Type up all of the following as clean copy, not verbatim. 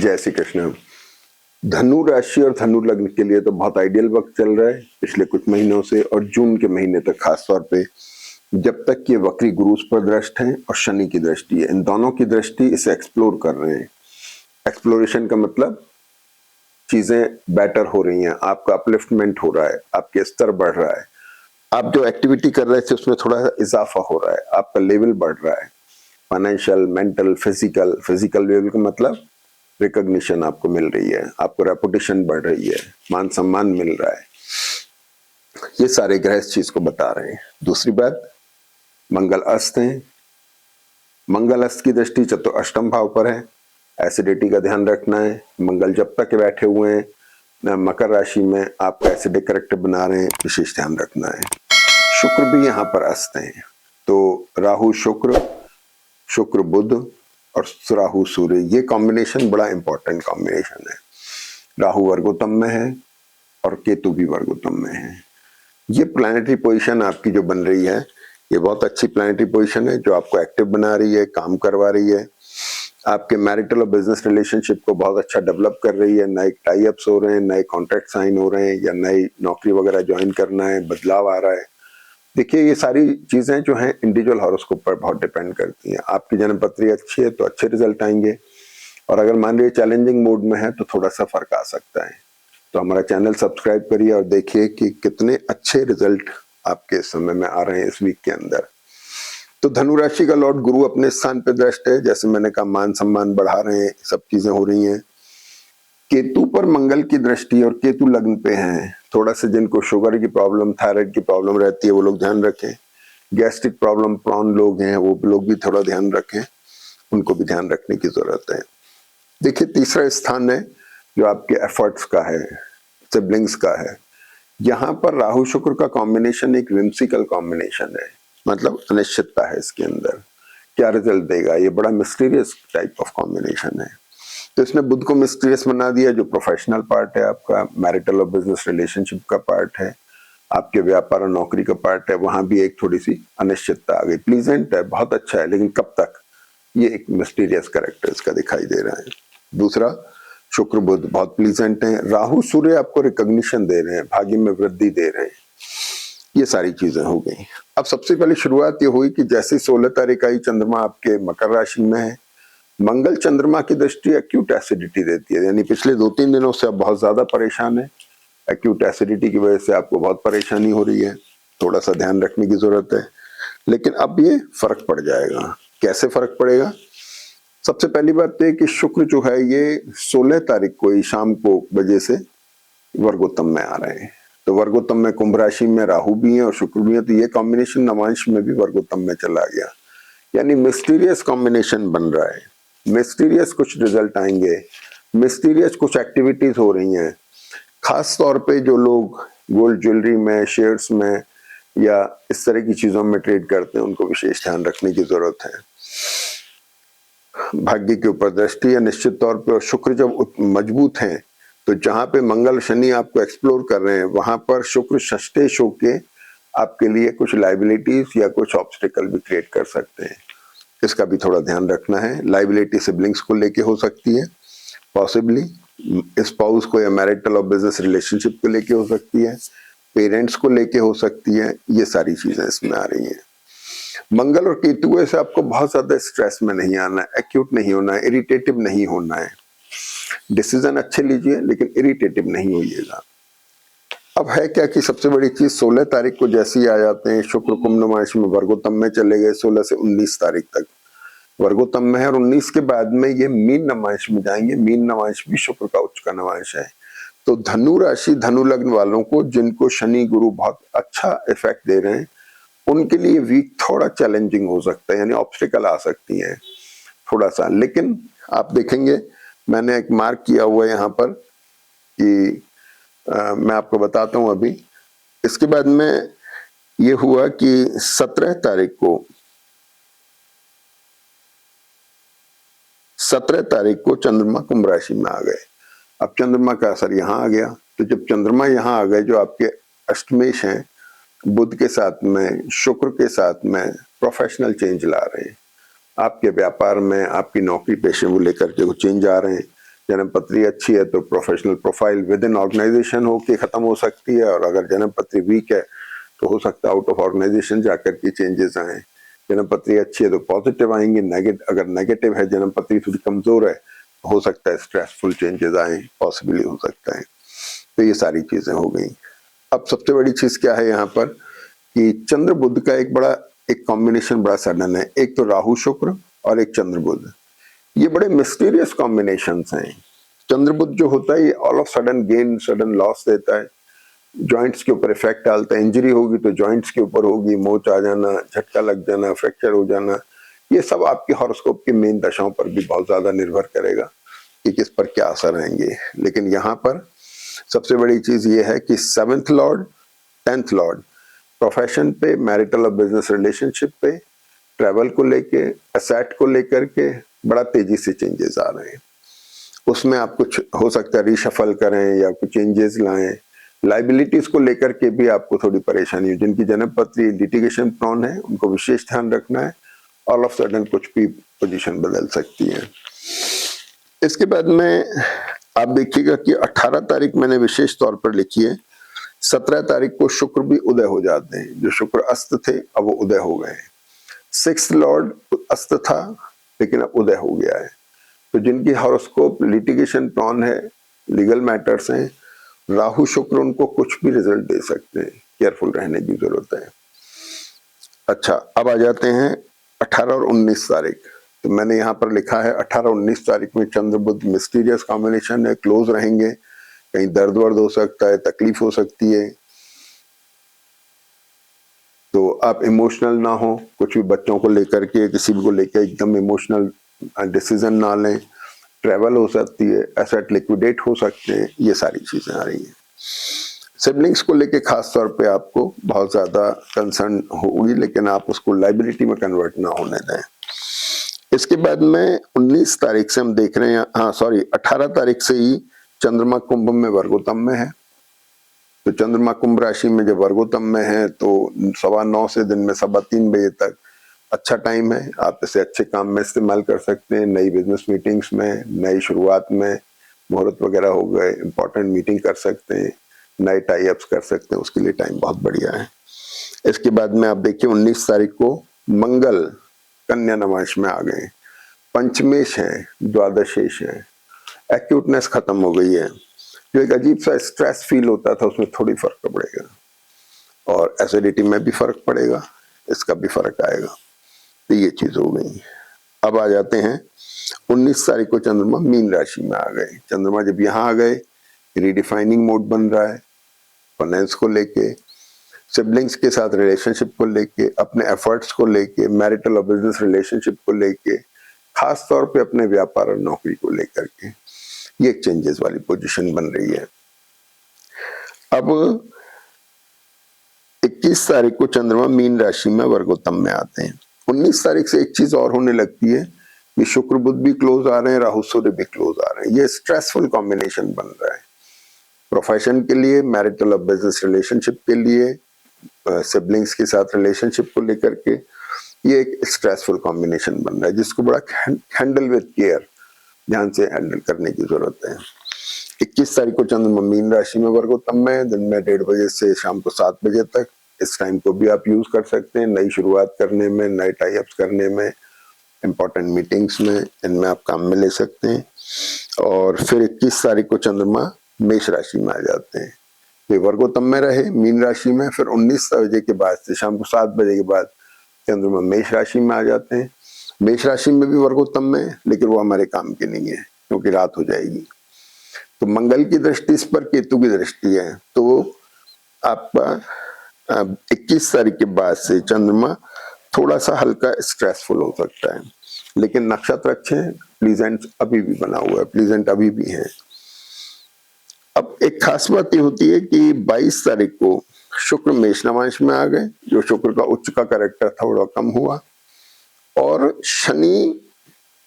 जय श्री कृष्ण। धनु राशि और धनु लग्न के लिए तो बहुत आइडियल वक्त चल रहा है पिछले कुछ महीनों से, और जून के महीने तक खास तौर पे, जब तक ये वक्री गुरु पर दृष्ट है और शनि की दृष्टि है। इन दोनों की दृष्टि इसे एक्सप्लोर कर रहे हैं। एक्सप्लोरेशन का मतलब चीजें बेटर हो रही हैं, आपका अपलिफ्टमेंट हो रहा है, आपके स्तर बढ़ रहा है, आप जो एक्टिविटी कर रहे थे उसमें थोड़ा सा इजाफा हो रहा है, आपका लेवल बढ़ रहा है, financial, mental, physical. Physical level का मतलब रिकॉग्निशन आपको मिल रही है, आपको रेपुटेशन बढ़ रही है, मान सम्मान मिल रहा है। ये सारे ग्रह इस चीज को बता रहे हैं। दूसरी बात, मंगल अस्त है। मंगल अस्त की दृष्टि अष्टम भाव पर है। एसिडिटी का ध्यान रखना है। मंगल जब तक बैठे हुए हैं मकर राशि में, आपका एसिडिक करेक्टर बना रहे हैं, विशेष ध्यान रखना है। शुक्र भी यहाँ पर अस्त है, तो राहु शुक्र, शुक्र बुध और राहु सूर्य, ये कॉम्बिनेशन बड़ा इंपॉर्टेंट कॉम्बिनेशन है। राहु वर्गोत्तम में है और केतु भी वर्गोत्तम में है। ये प्लैनेटरी पोजीशन आपकी जो बन रही है, ये बहुत अच्छी प्लैनेटरी पोजीशन है जो आपको एक्टिव बना रही है, काम करवा रही है, आपके मैरिटल और बिजनेस रिलेशनशिप को बहुत अच्छा डेवलप कर रही है। नए टाई अप्स हो रहे हैं, नए कॉन्ट्रैक्ट साइन हो रहे हैं, या नई नौकरी वगैरह ज्वाइन करना है, बदलाव आ रहा है। देखिए, ये सारी चीजें जो हैं इंडिविजुअल हॉरोस्कोप पर बहुत डिपेंड करती हैं। आपकी जन्मपत्री अच्छी है तो अच्छे रिजल्ट आएंगे, और अगर मान लीजिए चैलेंजिंग मोड में है तो थोड़ा सा फर्क आ सकता है। तो हमारा चैनल सब्सक्राइब करिए और देखिए कि कितने अच्छे रिजल्ट आपके समय में आ रहे हैं इस वीक के अंदर। तो धनु राशि का लॉर्ड गुरु अपने स्थान पे दृष्ट है, जैसे मैंने कहा, मान सम्मान बढ़ा रहे हैं, सब चीजें हो रही हैं। केतु पर मंगल की दृष्टि, और केतु लग्न पे हैं। थोड़ा सा जिनको शुगर की प्रॉब्लम, थायराइड की प्रॉब्लम रहती है वो लोग ध्यान रखें। गैस्ट्रिक प्रॉब्लम प्रॉन लोग हैं वो लोग भी थोड़ा ध्यान रखें, उनको भी ध्यान रखने की जरूरत है। देखिए, तीसरा स्थान है जो आपके एफर्ट्स का है, सिबलिंग्स का है। यहाँ पर राहु शुक्र का कॉम्बिनेशन एक विम्सिकल कॉम्बिनेशन है, मतलब अनिश्चितता है इसके अंदर। क्या रिजल्ट देगा, ये बड़ा मिस्टीरियस टाइप ऑफ कॉम्बिनेशन है। तो इसने बुध को मिस्टीरियस बना दिया, जो प्रोफेशनल पार्ट है, आपका मैरिटल और बिजनेस रिलेशनशिप का पार्ट है, आपके व्यापार और नौकरी का पार्ट है, वहां भी एक थोड़ी सी अनिश्चितता आ गई। प्लीजेंट है, बहुत अच्छा है, लेकिन कब तक, ये एक मिस्टीरियस कैरेक्टर इसका दिखाई दे रहा है। दूसरा, शुक्र बुध बहुत प्लीजेंट है। राहु सूर्य आपको रिकॉग्निशन दे रहे हैं, भाग्य में वृद्धि दे रहे हैं। ये सारी चीजें हो गई। अब सबसे पहले शुरुआत ये हुई कि जैसे 16 तारीख आई, चंद्रमा आपके मकर राशि में है। मंगल चंद्रमा की दृष्टि एक्यूट एसिडिटी देती है, यानी पिछले 2-3 दिनों से आप बहुत ज्यादा परेशान है। एक्यूट एसिडिटी की वजह से आपको बहुत परेशानी हो रही है, थोड़ा सा ध्यान रखने की जरूरत है। लेकिन अब ये फर्क पड़ जाएगा। कैसे फर्क पड़ेगा? सबसे पहली बात तो ये कि शुक्र जो है ये 16 तारीख को ही शाम को बजे से वर्गोत्तम में आ रहे हैं। तो वर्गोत्तम में कुंभ राशि में राहु भी है और शुक्र भी है, तो ये कॉम्बिनेशन नवांश में भी वर्गोत्तम में चला गया। यानी मिस्टीरियस कॉम्बिनेशन बन रहा है, मिस्टीरियस कुछ रिजल्ट आएंगे, मिस्टीरियस कुछ एक्टिविटीज हो रही हैं। खास तौर पे जो लोग गोल्ड ज्वेलरी में, शेयर्स में या इस तरह की चीजों में ट्रेड करते हैं, उनको विशेष ध्यान रखने की जरूरत है। भाग्य के ऊपर दृष्टि है निश्चित तौर पे, और शुक्र जब मजबूत हैं तो जहां पे मंगल शनि आपको एक्सप्लोर कर रहे हैं, वहां पर शुक्र षष्ठेश होके आपके लिए कुछ लाइबिलिटीज या कुछ ऑब्स्टिकल भी क्रिएट कर सकते हैं। इसका भी थोड़ा ध्यान रखना है। लाइबिलिटी सिबलिंग्स को लेके हो सकती है, पॉसिबली स्पाउस को या मैरिटल और बिजनेस रिलेशनशिप को लेके हो सकती है, पेरेंट्स को लेके हो सकती है। ये सारी चीजें इसमें आ रही हैं। मंगल और केतु से आपको बहुत ज्यादा स्ट्रेस में नहीं आना है, एक्यूट नहीं होना है, इरिटेटिव नहीं होना है। डिसीजन अच्छे लीजिए लेकिन इरिटेटिव नहीं होइएगा। अब है क्या कि सबसे बड़ी चीज, 16 तारीख को जैसे ही आ जाते हैं, शुक्र कुंभ नवांश में वर्गोत्तम में चले गए। 16 से 19 तारीख तक वर्गोत्तम में है, और 19 के बाद में ये मीन नवांश में जाएंगे। मीन नवांश भी शुक्र का उच्च का नवांश है। तो धनु राशि, धनु लग्न वालों को, जिनको शनि गुरु बहुत अच्छा इफेक्ट दे रहे हैं, उनके लिए वीक थोड़ा चैलेंजिंग हो सकता है, यानी ऑब्स्टिकल आ सकती है थोड़ा सा। लेकिन आप देखेंगे, मैंने एक मार्क किया हुआ है यहाँ पर कि मैं आपको बताता हूं अभी। इसके बाद में ये हुआ कि 17 तारीख को चंद्रमा कुंभ राशि में आ गए। अब चंद्रमा का असर यहाँ आ गया। तो जब चंद्रमा यहाँ आ गए, जो आपके अष्टमेश हैं, बुध के साथ में, शुक्र के साथ में, प्रोफेशनल चेंज ला रहे हैं। आपके व्यापार में, आपकी नौकरी पेशे को लेकर के वो चेंज आ रहे हैं। जन्म पत्री अच्छी है तो professional profile within organisation हो के खत्म हो सकती है, और अगर जन्म पत्री वीक है तो हो सकता है आउट ऑफ ऑर्गेनाइजेशन जाकर के चेंजेस आए। जन्म पत्री अच्छी है तो पॉजिटिव आएंगे, अगर नेगेटिव है, जन्म पत्री थोड़ी कमजोर है, हो सकता है स्ट्रेसफुल चेंजेस आए, पॉसिबली हो सकता है। तो ये सारी चीजें हो गई। अब सबसे बड़ी चीज क्या है यहाँ पर कि चंद्र बुध का एक कॉम्बिनेशन बड़ा सडन है। एक तो राहु शुक्र और एक चंद्र बुध, ये बड़े मिस्टीरियस कॉम्बिनेशंस हैं। चंद्र बुध जो होता है ये all of sudden gain, sudden loss देता है, जॉइंट्स के ऊपर इफेक्ट डालता है। इंजरी होगी तो जॉइंट्स के ऊपर होगी, मोच आ जाना, झटका लग जाना, फ्रैक्चर हो जाना, ये सब आपके हॉरोस्कोप की मेन दशाओं पर भी बहुत ज्यादा निर्भर करेगा कि किस पर क्या असर आएंगे। लेकिन यहाँ पर सबसे बड़ी चीज ये है कि 7th Lord 10th Lord profession पे, मैरिटल और बिजनेस रिलेशनशिप पे, ट्रैवल को लेके, एसेट को लेकर के बड़ा तेजी से चेंजेस आ रहे हैं। उसमें आप कुछ हो सकता है रीशफल करें या कुछ चेंजेस लाएं। लाइबिलिटीज को लेकर के भी आपको थोड़ी परेशानी हो। जिनकी जन्म पत्री लिटिगेशन प्रोन है उनको विशेष ध्यान रखना है, ऑल ऑफ सडन कुछ भी पोजीशन बदल सकती है। इसके बाद में आप देखिएगा कि 18 तारीख मैंने विशेष तौर पर लिखी है। 17 तारीख को शुक्र भी उदय हो जाते हैं। जो शुक्र अस्त थे अब वो उदय हो गए हैं। 6th लॉर्ड अस्त था लेकिन अब उदय हो गया है। तो जिनकी हॉरोस्कोप लिटिगेशन प्रोन है, लीगल मैटर्स हैं, राहु शुक्र उनको कुछ भी रिजल्ट दे सकते हैं, केयरफुल रहने की जरूरत है। अच्छा, अब आ जाते हैं 18 और 19 तारीख। तो मैंने यहाँ पर लिखा है 18-19 तारीख में चंद्र बुध मिस्टीरियस कॉम्बिनेशन है, क्लोज रहेंगे। कहीं दर्द वर्द हो सकता है, तकलीफ हो सकती है, तो आप इमोशनल ना हो। कुछ भी बच्चों को लेकर के, किसी भी को लेकर एकदम इमोशनल डिसीजन ना लें। ट्रैवल हो सकती है, एसेट लिक्विडेट हो सकते हैं, ये सारी चीजें आ रही हैं। सिबलिंग्स को लेके खास तौर पे आपको बहुत ज्यादा कंसर्न होगी, लेकिन आप उसको लाइबिलिटी में कन्वर्ट ना होने दें। इसके बाद में 19 तारीख से हम देख रहे हैं, 18 तारीख से ही चंद्रमा कुंभ में वर्गोत्तम में है। तो चंद्रमा कुंभ राशि में जब वर्गोत्तम में है तो 9:15 से दिन में 3:15 बजे तक अच्छा टाइम है। आप इसे अच्छे काम में इस्तेमाल कर सकते हैं, नई बिजनेस मीटिंग्स में, नई शुरुआत में, मुहूर्त वगैरह हो गए, इंपॉर्टेंट मीटिंग कर सकते हैं, नए टाई अप्स कर सकते हैं, उसके लिए टाइम बहुत बढ़िया है। इसके बाद में आप देखिए 19 तारीख को मंगल कन्या नवांश में आ गए, पंचमेश है, द्वादशेश है, एक्यूटनेस खत्म हो गई है। जो एक अजीब सा स्ट्रेस फील होता था उसमें थोड़ी फर्क पड़ेगा, और एसिडिटी में भी फर्क पड़ेगा, इसका भी फर्क आएगा। तो ये चीज हो गई। अब आ जाते हैं 19 तारीख को चंद्रमा मीन राशि में आ गए। चंद्रमा जब यहाँ आ गए, रीडिफाइनिंग मोड बन रहा है, फाइनेंस को लेके, सिबलिंग्स के साथ रिलेशनशिप को लेके, अपने एफर्ट्स को लेके, मैरिटल और बिजनेस रिलेशनशिप को लेके, खास तौर पे अपने व्यापार और नौकरी को लेकर के, ये एक चेंजेस वाली पोजीशन बन रही है। अब 21 तारीख को चंद्रमा मीन राशि में वर्गोत्तम में आते हैं। 19 तारीख से एक चीज और होने लगती है कि शुक्र बुध भी क्लोज आ रहे हैं, राहु सूर्य भी क्लोज आ रहे हैं। ये स्ट्रेसफुल कॉम्बिनेशन बन रहा है प्रोफेशन के लिए, मैरिटल और बिजनेस रिलेशनशिप के लिए, सिबलिंग्स के साथ रिलेशनशिप को लेकर के। ये एक स्ट्रेसफुल कॉम्बिनेशन बन रहा है जिसको बड़ा हैंडल विद केयर, ध्यान से हैंडल करने की जरूरत है। 21 तारीख को चंद्रमा मीन राशि में वर्गोत्तम में, दिन में 1:30 बजे से शाम को 7 बजे तक। इस टाइम को भी आप यूज कर सकते हैं नई शुरुआत करने में, नए टाई अप्स करने में, इंपॉर्टेंट मीटिंग्स में, इनमें आप काम में ले सकते हैं। और फिर 21 तारीख को चंद्रमा मेष राशि में आ जाते हैं। वे वर्गोत्तम में रहे मीन राशि में, फिर 19 बजे के बाद से शाम को 7 बजे के बाद चंद्रमा मेष राशि में आ जाते हैं। मेष राशि में भी वर्गोत्तम में, लेकिन वो हमारे काम के नहीं है क्योंकि रात हो जाएगी। तो मंगल की दृष्टि इस पर, केतु की दृष्टि है, तो आपका 21 तारीख के बाद से चंद्रमा थोड़ा सा हल्का स्ट्रेसफुल हो सकता है, लेकिन नक्षत्र अच्छे हैं, प्लीजेंट अभी भी बना हुआ है, प्लीजेंट अभी भी है। अब एक खास बात ये होती है कि 22 तारीख को शुक्र मेष नवांश में आ गए। जो शुक्र का उच्च का कैरेक्टर था थोड़ा कम हुआ, और शनि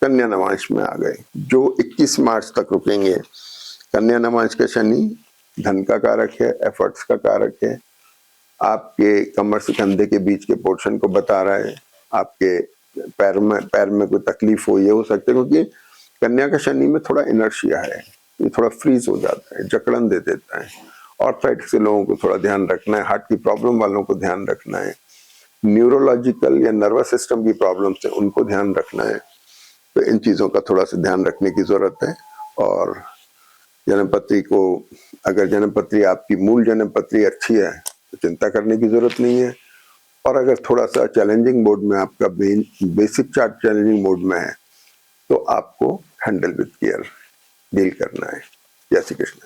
कन्या नवांश में आ गए, जो 21 मार्च तक रुकेंगे। कन्या नवांश का शनि धन का कारक है, एफर्ट्स का कारक है, आपके कमर से कंधे के बीच के पोर्शन को बता रहा है। आपके पैर में कोई तकलीफ हो, ये हो सकता है क्योंकि कन्या का शनि में थोड़ा इनर्शिया है, ये थोड़ा फ्रीज हो जाता है, जकड़न दे देता है। ऑर्थराइटिस के लोगों को थोड़ा ध्यान रखना है, हार्ट की प्रॉब्लम वालों को ध्यान रखना है, न्यूरोलॉजिकल या नर्वस सिस्टम की प्रॉब्लम से उनको ध्यान रखना है। तो इन चीजों का थोड़ा सा ध्यान रखने की जरूरत है। और जन्म पत्री को, अगर जन्म पत्री आपकी मूल जन्म पत्री अच्छी है तो चिंता करने की जरूरत नहीं है। और अगर थोड़ा सा चैलेंजिंग मोड में आपका बेसिक चार्ट चैलेंजिंग मोड में है तो आपको हैंडल विद केयर डील करना है। जय श्री कृष्ण।